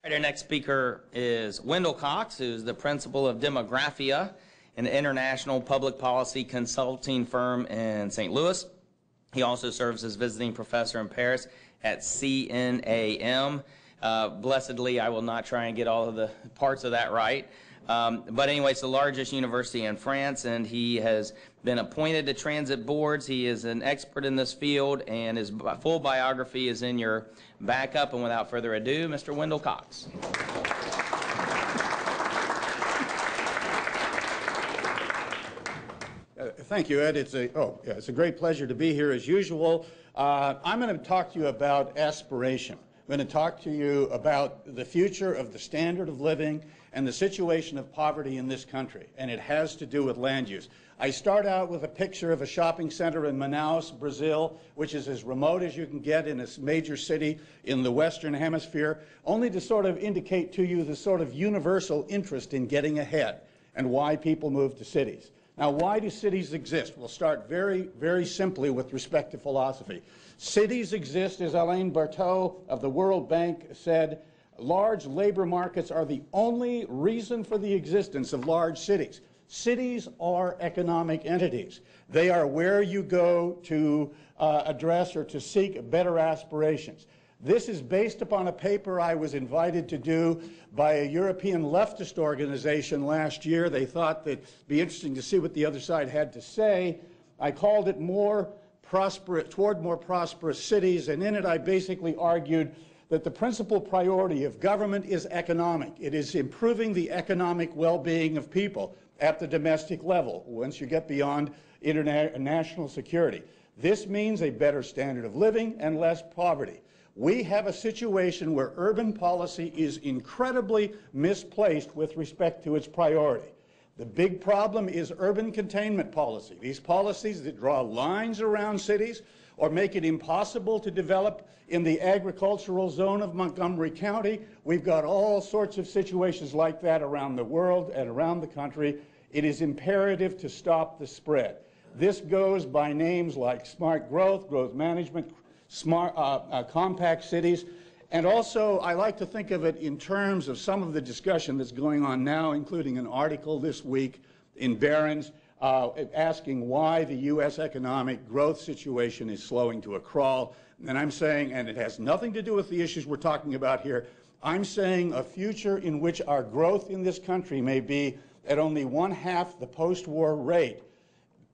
Our next speaker is Wendell Cox, who's the principal of Demographia, an international public policy consulting firm in St. Louis. He also serves as visiting professor in Paris at CNAM. Blessedly, I will not try and get all of the parts of that right. But anyway, it's the largest university in France, and he has been appointed to transit boards. He is an expert in this field, and his full biography is in your backup. And without further ado, Mr. Wendell Cox. Thank you, Ed. It's a great pleasure to be here as usual. I'm going to talk to you about aspiration. I'm going to talk to you about the future of the standard of living and the situation of poverty in this country, and it has to do with land use. I start out with a picture of a shopping center in Manaus, Brazil, which is as remote as you can get in a major city in the Western Hemisphere, only to sort of indicate to you the sort of universal interest in getting ahead and why people move to cities. Now, why do cities exist? We'll start very, very simply with respect to philosophy. Cities exist, as Alain Berthaud of the World Bank said, large labor markets are the only reason for the existence of large cities. Cities are economic entities. They are where you go to address or to seek better aspirations. This is based upon a paper I was invited to do by a European leftist organization last year. They thought that it'd be interesting to see what the other side had to say. I called it Toward More Prosperous Cities, and in it I basically argued that the principal priority of government is economic. It is improving the economic well-being of people at the domestic level once you get beyond national security. This means a better standard of living and less poverty. We have a situation where urban policy is incredibly misplaced with respect to its priority. The big problem is urban containment policy. These policies that draw lines around cities or make it impossible to develop in the agricultural zone of Montgomery County. We've got all sorts of situations like that around the world and around the country. It is imperative to stop the spread. This goes by names like smart growth, growth management, smart, compact cities, and also I like to think of it in terms of some of the discussion that's going on now, including an article this week in Barron's asking why the U.S. economic growth situation is slowing to a crawl. And I'm saying, and it has nothing to do with the issues we're talking about here, I'm saying a future in which our growth in this country may be at only 1/2 the post-war rate,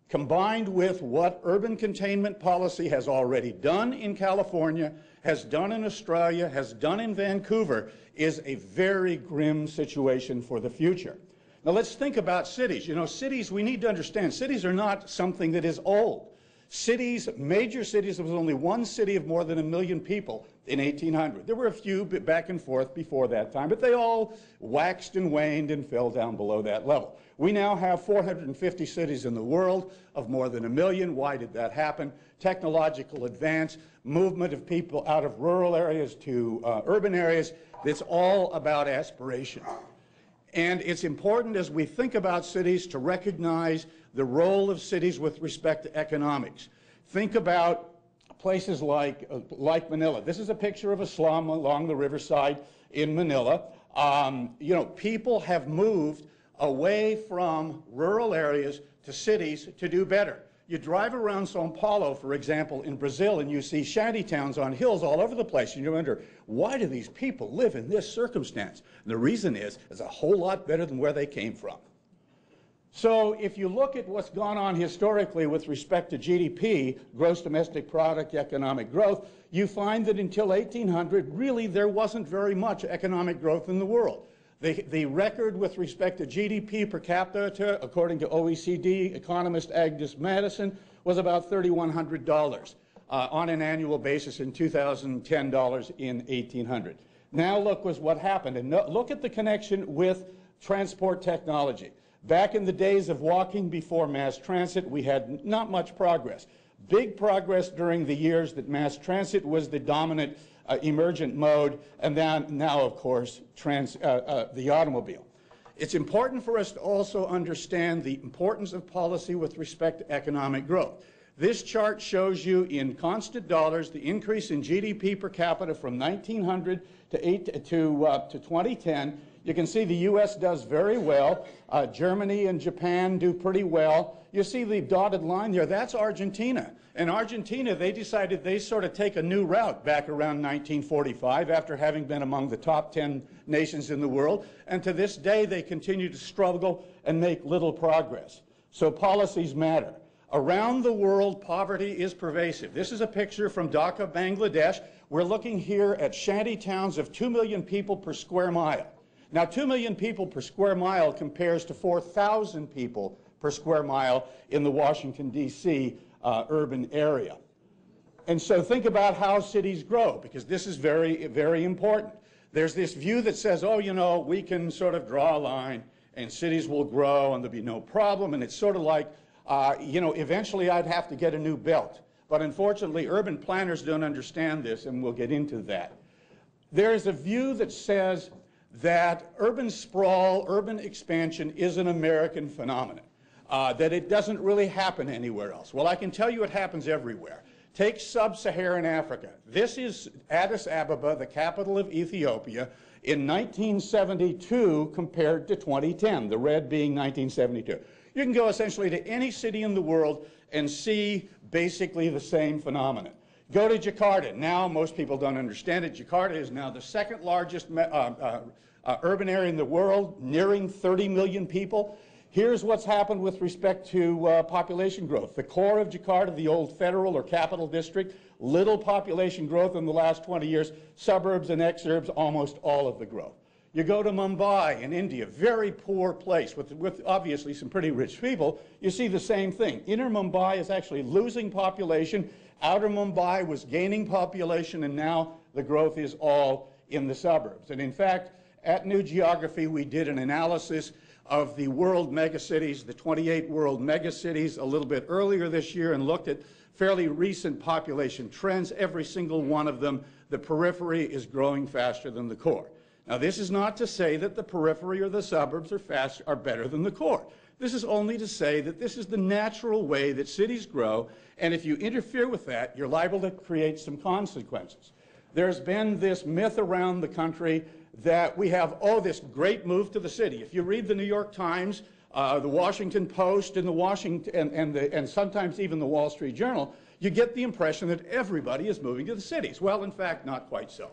combined with what urban containment policy has already done in California, has done in Australia, has done in Vancouver, is a very grim situation for the future. Now let's think about cities. You know, cities, we need to understand, cities are not something that is old. Cities, major cities, there was only one city of more than 1 million people in 1800. There were a few back and forth before that time, but they all waxed and waned and fell down below that level. We now have 450 cities in the world of more than 1 million. Why did that happen? Technological advance, movement of people out of rural areas to urban areas. It's all about aspiration. And it's important as we think about cities to recognize the role of cities with respect to economics. Think about places like Manila. This is a picture of a slum along the riverside in Manila. You know, people have moved away from rural areas to cities to do better. You drive around São Paulo, for example, in Brazil, and you see shanty towns on hills all over the place, and you wonder, why do these people live in this circumstance? And the reason is, it's a whole lot better than where they came from. So if you look at what's gone on historically with respect to GDP, gross domestic product, economic growth, you find that until 1800, really there wasn't very much economic growth in the world. The record with respect to GDP per capita, according to OECD economist Agnes Madison, was about $3,100 on an annual basis in 2010 dollars in 1800. Now look what happened, and look at the connection with transport technology. Back in the days of walking before mass transit, we had not much progress. Big progress during the years that mass transit was the dominant emergent mode, and then now, of course, the automobile. It's important for us to also understand the importance of policy with respect to economic growth. This chart shows you in constant dollars the increase in GDP per capita from 1900 to 2010. You can see the U.S. does very well. Germany and Japan do pretty well. You see the dotted line there, that's Argentina. In Argentina, they decided they sort of take a new route back around 1945 after having been among the top 10 nations in the world. And to this day, they continue to struggle and make little progress. So policies matter. Around the world, poverty is pervasive. This is a picture from Dhaka, Bangladesh. We're looking here at shanty towns of 2 million people per square mile. Now, 2 million people per square mile compares to 4,000 people per square mile in the Washington, D.C. Urban area. And so think about how cities grow, because this is very, very important. There's this view that says, oh, you know, we can sort of draw a line and cities will grow and there'll be no problem. And it's sort of like, you know, eventually I'd have to get a new belt. But unfortunately, urban planners don't understand this, and we'll get into that. There is a view that says that urban sprawl, urban expansion is an American phenomenon, that it doesn't really happen anywhere else. Well, I can tell you it happens everywhere. Take sub-Saharan Africa. This is Addis Ababa, the capital of Ethiopia, in 1972 compared to 2010, the red being 1972. You can go essentially to any city in the world and see basically the same phenomenon. Go to Jakarta. Now, most people don't understand it. Jakarta is now the second largest urban area in the world, nearing 30 million people. Here's what's happened with respect to population growth. The core of Jakarta, the old federal or capital district, little population growth in the last 20 years. Suburbs and exurbs, almost all of the growth. You go to Mumbai in India, very poor place with obviously some pretty rich people. You see the same thing. Inner Mumbai is actually losing population. Outer Mumbai was gaining population, and now the growth is all in the suburbs. And in fact, at New Geography, we did an analysis of the world megacities, the 28 world megacities, a little bit earlier this year, and looked at fairly recent population trends. Every single one of them, the periphery is growing faster than the core. Now, this is not to say that the periphery or the suburbs are better than the core. This is only to say that this is the natural way that cities grow, and if you interfere with that, you're liable to create some consequences. There's been this myth around the country that we have, oh, this great move to the city. If you read the New York Times, the Washington Post, and and sometimes even the Wall Street Journal, you get the impression that everybody is moving to the cities. Well, in fact, not quite so.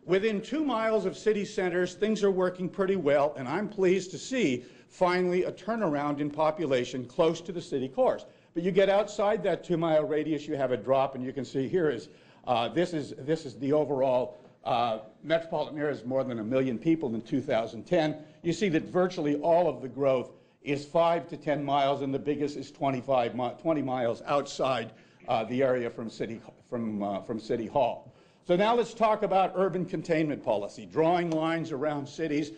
Within 2 miles of city centers, things are working pretty well, and I'm pleased to see finally a turnaround in population close to the city cores. But you get outside that 2-mile radius, you have a drop, and you can see here is this is the overall metropolitan area is more than 1 million people in 2010. You see that virtually all of the growth is 5 to 10 miles, and the biggest is 20 miles outside the area from City Hall. So now let's talk about urban containment policy, drawing lines around cities,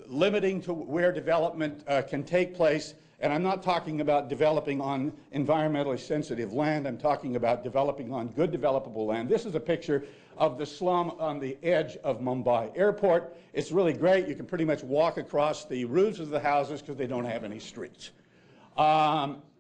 limiting to where development can take place. And I'm not talking about developing on environmentally sensitive land. I'm talking about developing on good developable land. This is a picture of the slum on the edge of Mumbai Airport. It's really great. You can pretty much walk across the roofs of the houses because they don't have any streets.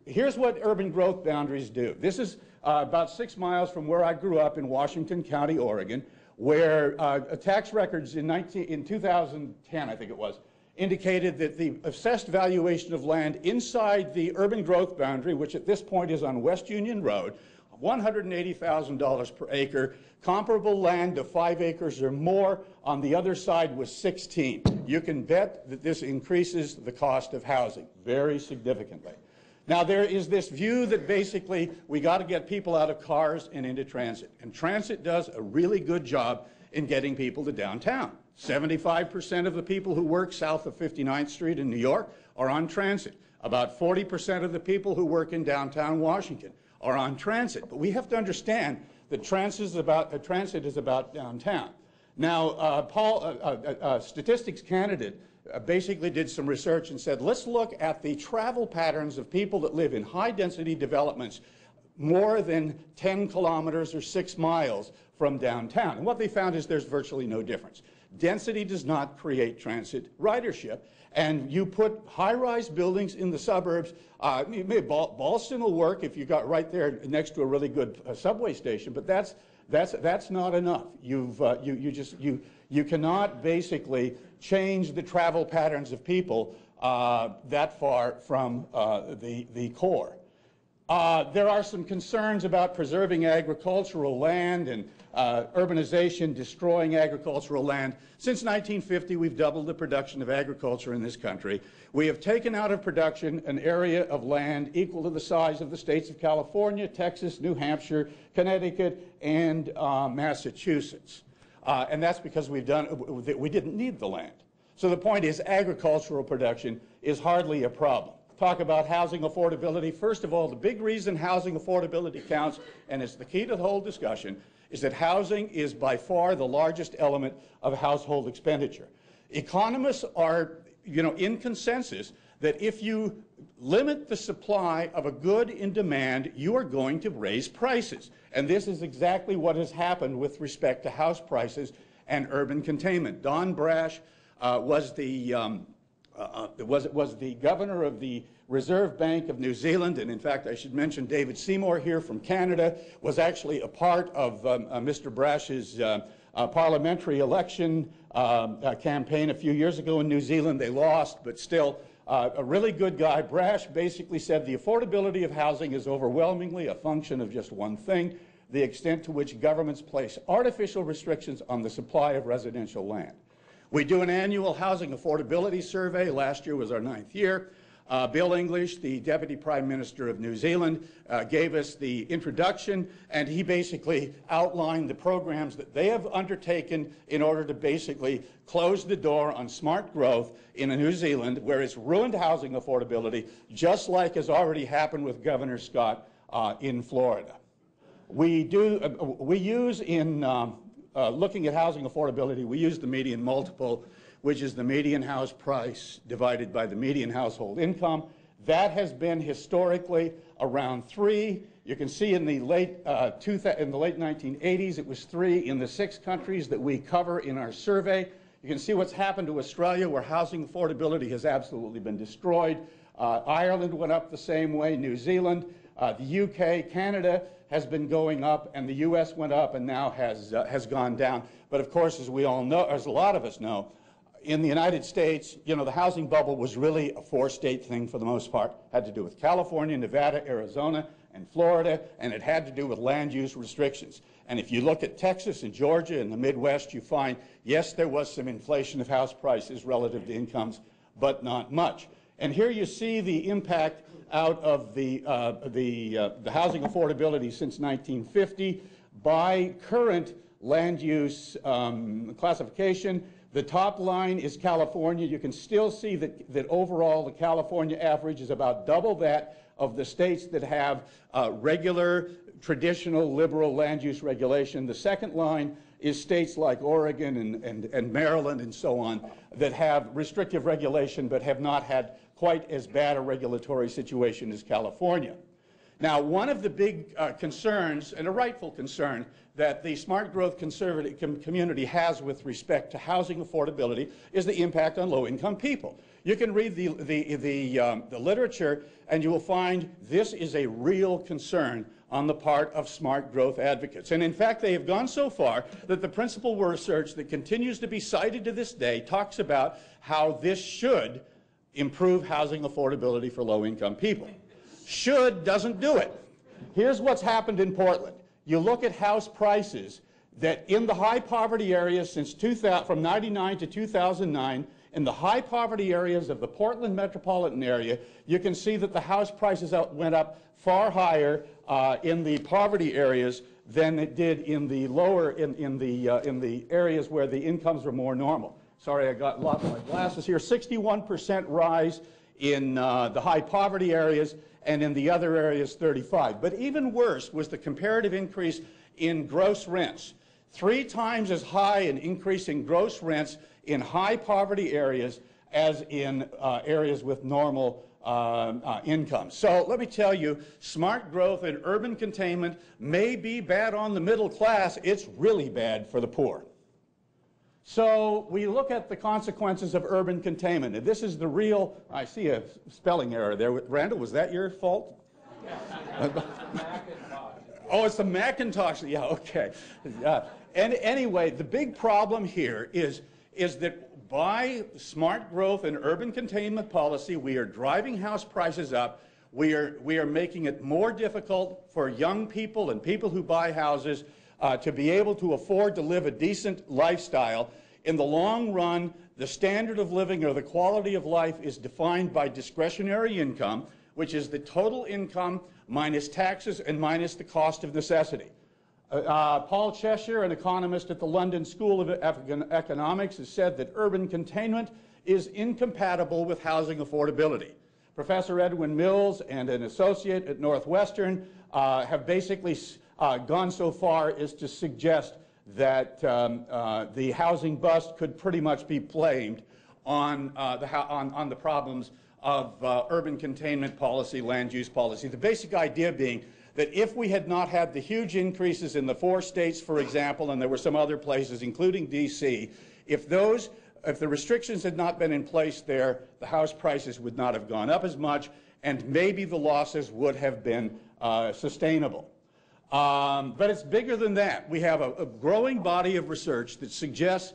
Here's what urban growth boundaries do. This is about 6 miles from where I grew up in Washington County, Oregon, where tax records in 2010, I think it was, indicated that the assessed valuation of land inside the urban growth boundary, which at this point is on West Union Road, $180,000 per acre. Comparable land of 5 acres or more on the other side was 16. You can bet that this increases the cost of housing very significantly. Now, there is this view that basically we got to get people out of cars and into transit. And transit does a really good job in getting people to downtown. 75% of the people who work south of 59th Street in New York are on transit. About 40% of the people who work in downtown Washington are on transit. But we have to understand that transit is about downtown. Now, Statistics Canada basically did some research and said, let's look at the travel patterns of people that live in high-density developments more than 10 kilometers or 6 miles from downtown. And what they found is there's virtually no difference. Density does not create transit ridership. And you put high-rise buildings in the suburbs. Maybe Ballston will work if you got right there next to a really good subway station, but that's not enough. You cannot basically change the travel patterns of people that far from the core. There are some concerns about preserving agricultural land and urbanization destroying agricultural land. Since 1950, we've doubled the production of agriculture in this country. We have taken out of production an area of land equal to the size of the states of California, Texas, New Hampshire, Connecticut, and Massachusetts. And that's because we didn't need the land. So the point is, agricultural production is hardly a problem. Talk about housing affordability. First of all, the big reason housing affordability counts, and it's the key to the whole discussion, is that housing is by far the largest element of household expenditure. Economists are, in consensus that if you limit the supply of a good in demand, you are going to raise prices. And this is exactly what has happened with respect to house prices and urban containment. Don Brash was the governor of the Reserve Bank of New Zealand, and in fact I should mention David Seymour here from Canada was actually a part of Mr. Brash's parliamentary election campaign a few years ago in New Zealand. They lost, but still a really good guy. Brash basically said the affordability of housing is overwhelmingly a function of just one thing: the extent to which governments place artificial restrictions on the supply of residential land. We do an annual housing affordability survey. Last year was our 9th year. Bill English, the Deputy Prime Minister of New Zealand, gave us the introduction, and he basically outlined the programs that they have undertaken in order to basically close the door on smart growth in New Zealand, where it's ruined housing affordability, just like has already happened with Governor Scott in Florida. We use in looking at housing affordability, we use the median multiple, which is the median house price divided by the median household income. That has been historically around 3. You can see in the late 1980s it was 3 in the 6 countries that we cover in our survey. You can see what's happened to Australia, where housing affordability has absolutely been destroyed. Ireland went up the same way, New Zealand, the UK, Canada has been going up, and the US went up and now has gone down. But of course, as we all know, as a lot of us know, in the United States, the housing bubble was really a 4-state thing for the most part. It had to do with California, Nevada, Arizona, and Florida, and it had to do with land use restrictions. And if you look at Texas and Georgia and the Midwest, you find, yes, there was some inflation of house prices relative to incomes, but not much. And here you see the impact out of the housing affordability since 1950 by current land use classification. The top line is California. You can still see that overall the California average is about double that of the states that have regular, traditional, liberal land use regulation. The second line is states like Oregon and Maryland and so on that have restrictive regulation but have not had quite as bad a regulatory situation as California. Now, one of the big concerns, and a rightful concern, that the smart growth conservative community has with respect to housing affordability is the impact on low-income people. You can read the literature, and you will find this is a real concern on the part of smart growth advocates. And in fact, they have gone so far that the principal research that continues to be cited to this day talks about how this should improve housing affordability for low-income people. Should doesn't do it. Here's what's happened in Portland. You look at house prices that in the high poverty areas since from 99 to 2009, in the high poverty areas of the Portland metropolitan area, you can see that the house prices went up far higher in the poverty areas than it did in the lower, in the areas where the incomes were more normal. Sorry, I got lost my glasses here. 61% rise in the high poverty areas, and in the other areas 35. But even worse was the comparative increase in gross rents. 3 times as high an increase in gross rents in high poverty areas as in areas with normal income. So let me tell you, smart growth and urban containment may be bad on the middle class. It's really bad for the poor. So we look at the consequences of urban containment. And this is the real, I see a spelling error there. Randall, was that your fault? Oh, it's the Macintosh. Yeah, okay. And anyway, the big problem here is that by smart growth and urban containment policy, we are driving house prices up. We are making it more difficult for young people and people who buy houses to be able to afford to live a decent lifestyle. In the long run, the standard of living or the quality of life is defined by discretionary income, which is the total income minus taxes and minus the cost of necessity. Paul Cheshire, an economist at the London School of Economics, has said that urban containment is incompatible with housing affordability. Professor Edwin Mills and an associate at Northwestern have basically gone so far as to suggest that the housing bust could pretty much be blamed on the problems of urban containment policy, land use policy. The basic idea being that if we had not had the huge increases in the 4 states, for example, and there were some other places, including D.C., if the restrictions had not been in place there, the house prices would not have gone up as much, and maybe the losses would have been sustainable. But it's bigger than that. We have a growing body of research that suggests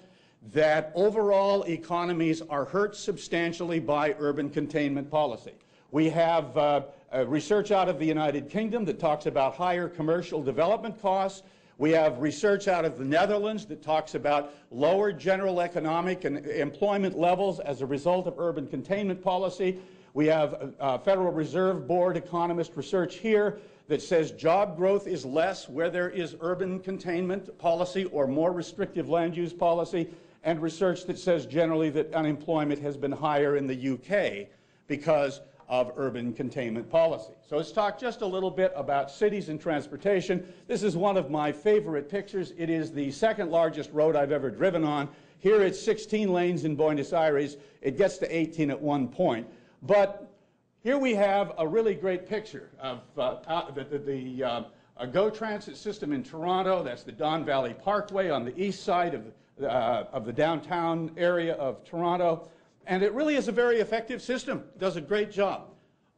that overall economies are hurt substantially by urban containment policy. We have research out of the United Kingdom that talks about higher commercial development costs. We have research out of the Netherlands that talks about lower general economic and employment levels as a result of urban containment policy. We have Federal Reserve Board economist research here that says job growth is less where there is urban containment policy or more restrictive land use policy, and research that says generally that unemployment has been higher in the UK because of urban containment policy. So let's talk just a little bit about cities and transportation. This is one of my favorite pictures. It is the second largest road I've ever driven on. Here it's 16 lanes in Buenos Aires. It gets to 18 at one point. But here we have a really great picture of the GO Transit system in Toronto. That's the Don Valley Parkway on the east side of the downtown area of Toronto. And it really is a very effective system. It does a great job.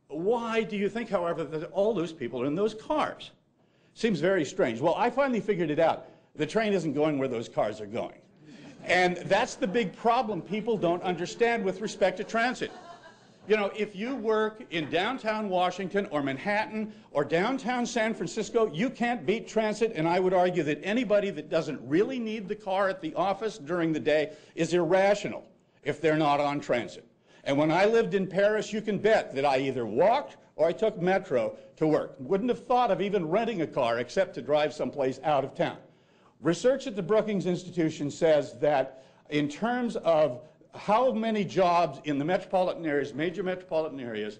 Why do you think, however, that all those people are in those cars? Seems very strange. Well, I finally figured it out. The train isn't going where those cars are going. And that's the big problem people don't understand with respect to transit. You know, if you work in downtown Washington or Manhattan or downtown San Francisco, you can't beat transit, and I would argue that anybody that doesn't really need the car at the office during the day is irrational if they're not on transit. And when I lived in Paris, you can bet that I either walked or I took metro to work. Wouldn't have thought of even renting a car except to drive someplace out of town. Research at the Brookings Institution says that in terms of how many jobs in the metropolitan areas, major metropolitan areas,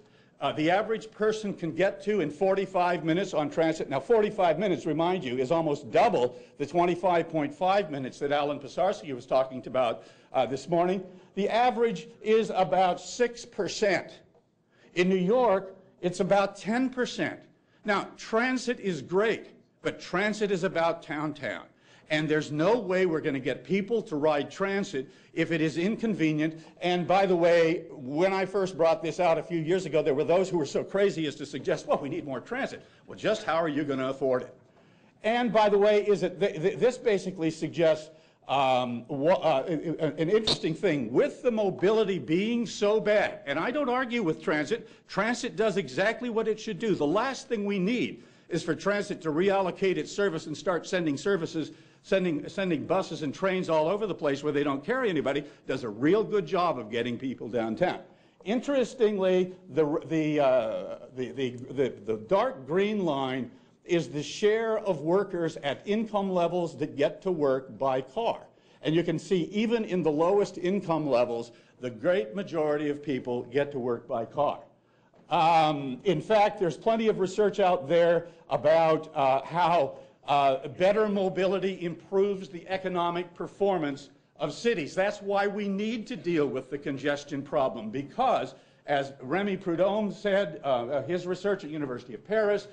the average person can get to in 45 minutes on transit. Now, 45 minutes, remind you, is almost double the 25.5 minutes that Alan Pisarski was talking about this morning. The average is about 6%. In New York, it's about 10%. Now, transit is great, but transit is about town. And there's no way we're going to get people to ride transit if it is inconvenient. And by the way, when I first brought this out a few years ago, there were those who were so crazy as to suggest, well, we need more transit. Well, just how are you going to afford it? And by the way, this basically suggests an interesting thing. With the mobility being so bad, and I don't argue with transit, transit does exactly what it should do. The last thing we need is for transit to reallocate its service and start sending buses and trains all over the place where they don't carry anybody. Does a real good job of getting people downtown. Interestingly, the dark green line is the share of workers at income levels that get to work by car. And you can see even in the lowest income levels, the great majority of people get to work by car. In fact, there's plenty of research out there about how better mobility improves the economic performance of cities. That's why we need to deal with the congestion problem, because, as Remy Prudhomme said, his research at University of Paris,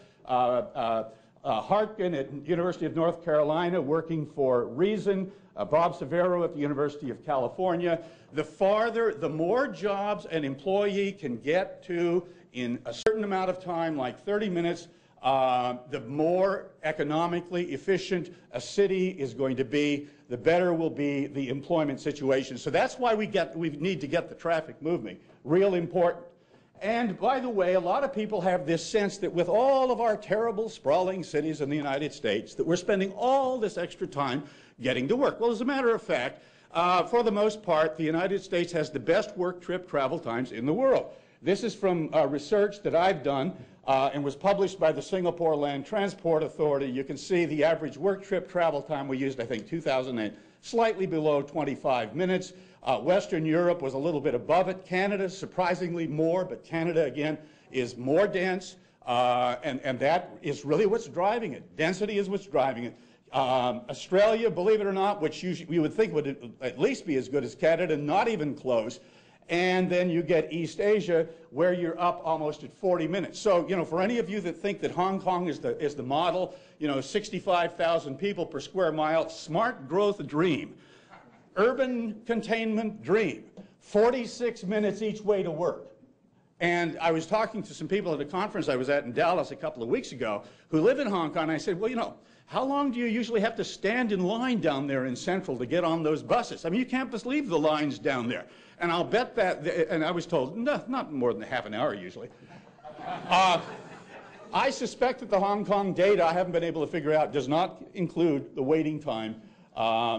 Hartkin at University of North Carolina, working for Reason, Bob Severo at the University of California. The more jobs an employee can get to in a certain amount of time, like 30 minutes, the more economically efficient a city is going to be, the better will be the employment situation. So that's why we need to get the traffic moving. Real important. And by the way, a lot of people have this sense that with all of our terrible, sprawling cities in the United States, that we're spending all this extra time getting to work. Well, as a matter of fact, for the most part, the United States has the best work trip travel times in the world. This is from research that I've done and was published by the Singapore Land Transport Authority. You can see the average work trip travel time we used, I think, 2008, slightly below 25 minutes. Western Europe was a little bit above it. Canada, surprisingly more, but Canada, again, is more dense, and that is really what's driving it. Density is what's driving it. Australia, believe it or not, which we would think would at least be as good as Canada, not even close. And then you get East Asia, where you're up almost at 40 minutes. So, you know, for any of you that think that Hong Kong is the model, you know, 65,000 people per square mile, smart growth dream. Urban containment dream, 46 minutes each way to work. And I was talking to some people at a conference I was at in Dallas a couple of weeks ago who live in Hong Kong, and I said, well, you know, how long do you usually have to stand in line down there in Central to get on those buses? I mean, you can't just leave the lines down there. And I'll bet that, and I was told, no, not more than half an hour usually. I suspect that the Hong Kong data, I haven't been able to figure out, does not include the waiting time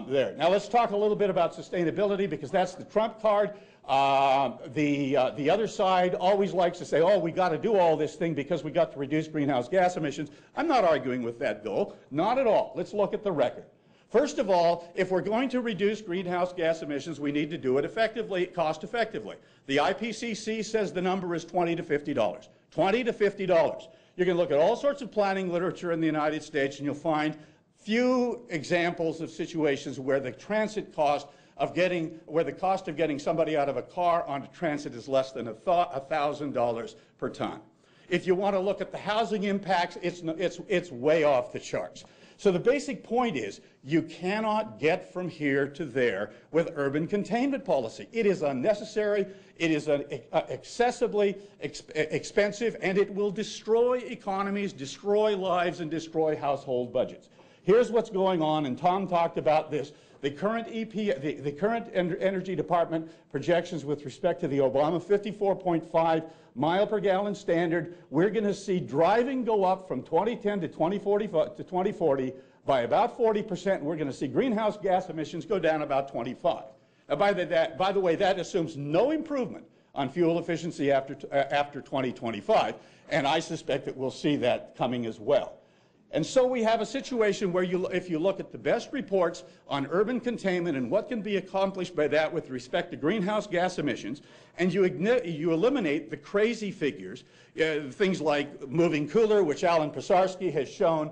there. Now let's talk a little bit about sustainability, because that's the trump card. The other side always likes to say, oh, we got to do all this thing because we got to reduce greenhouse gas emissions. I'm not arguing with that goal, not at all. Let's look at the record. First of all, if we're going to reduce greenhouse gas emissions, we need to do it effectively, cost effectively. The IPCC says the number is $20 to $50. $20 to $50. You can look at all sorts of planning literature in the United States, and you'll find few examples of situations where the transit cost where the cost of getting somebody out of a car onto transit is less than $1,000 per ton. If you want to look at the housing impacts, it's way off the charts. So the basic point is you cannot get from here to there with urban containment policy. It is unnecessary, it is excessively expensive, and it will destroy economies, destroy lives, and destroy household budgets. Here's what's going on, and Tom talked about this. The current the current Energy Department projections with respect to the Obama 54.5 mile per gallon standard, we're going to see driving go up from 2010 to 2040 by about 40%, and we're going to see greenhouse gas emissions go down about 25. Now, by the way, that assumes no improvement on fuel efficiency after 2025, and I suspect that we'll see that coming as well. And so we have a situation where if you look at the best reports on urban containment and what can be accomplished by that with respect to greenhouse gas emissions, and you eliminate the crazy figures, things like moving cooler, which Alan Pisarski has shown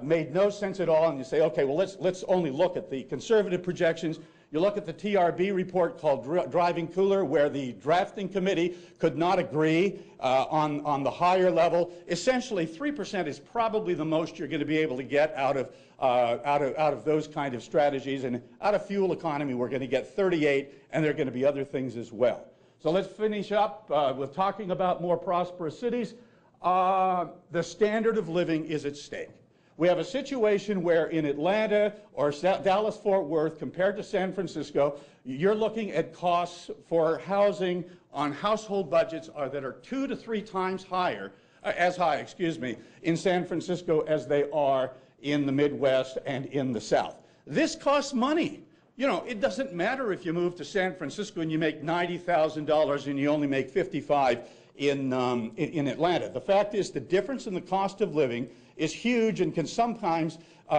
made no sense at all, and you say, okay, well, let's only look at the conservative projections. You look at the TRB report called Driving Cooler, where the drafting committee could not agree on the higher level. Essentially, 3% is probably the most you're going to be able to get out of those kind of strategies. And out of fuel economy, we're going to get 38, and there are going to be other things as well. So let's finish up with talking about more prosperous cities. The standard of living is at stake. We have a situation where in Atlanta or Dallas-Fort Worth, compared to San Francisco, you're looking at costs for housing on household budgets that are 2 to 3 times higher, in San Francisco as they are in the Midwest and in the South. This costs money. You know, it doesn't matter if you move to San Francisco and you make $90,000 and you only make $55,000 in Atlanta. The fact is the difference in the cost of living is huge and can sometimes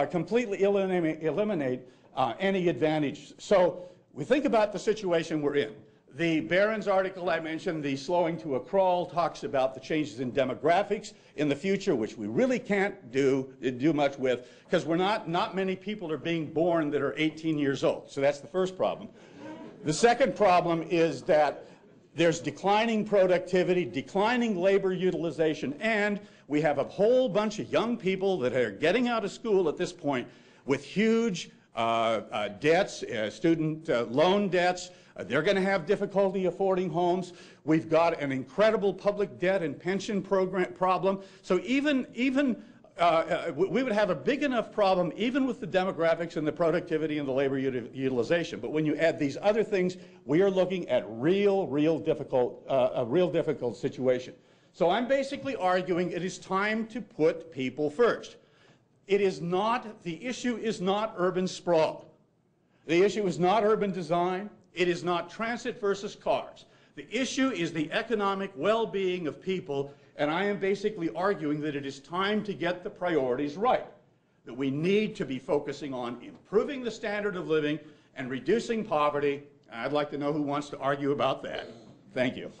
completely eliminate any advantage. So we think about the situation we're in. The Barron's article I mentioned, the slowing to a crawl, talks about the changes in demographics in the future, which we really can't do much with, because not many people are being born that are 18 years old. So that's the first problem. The second problem is that there's declining productivity, declining labor utilization, and We have a whole bunch of young people that are getting out of school at this point with huge debts, student loan debts. They're going to have difficulty affording homes. We've got an incredible public debt and pension program problem. So even we would have a big enough problem even with the demographics and the productivity and the labor utilization. But when you add these other things, we are looking at a real difficult situation. So I'm basically arguing it is time to put people first. The issue is not urban sprawl. The issue is not urban design. It is not transit versus cars. The issue is the economic well-being of people, and I am basically arguing that it is time to get the priorities right, that we need to be focusing on improving the standard of living and reducing poverty. I'd like to know who wants to argue about that. Thank you.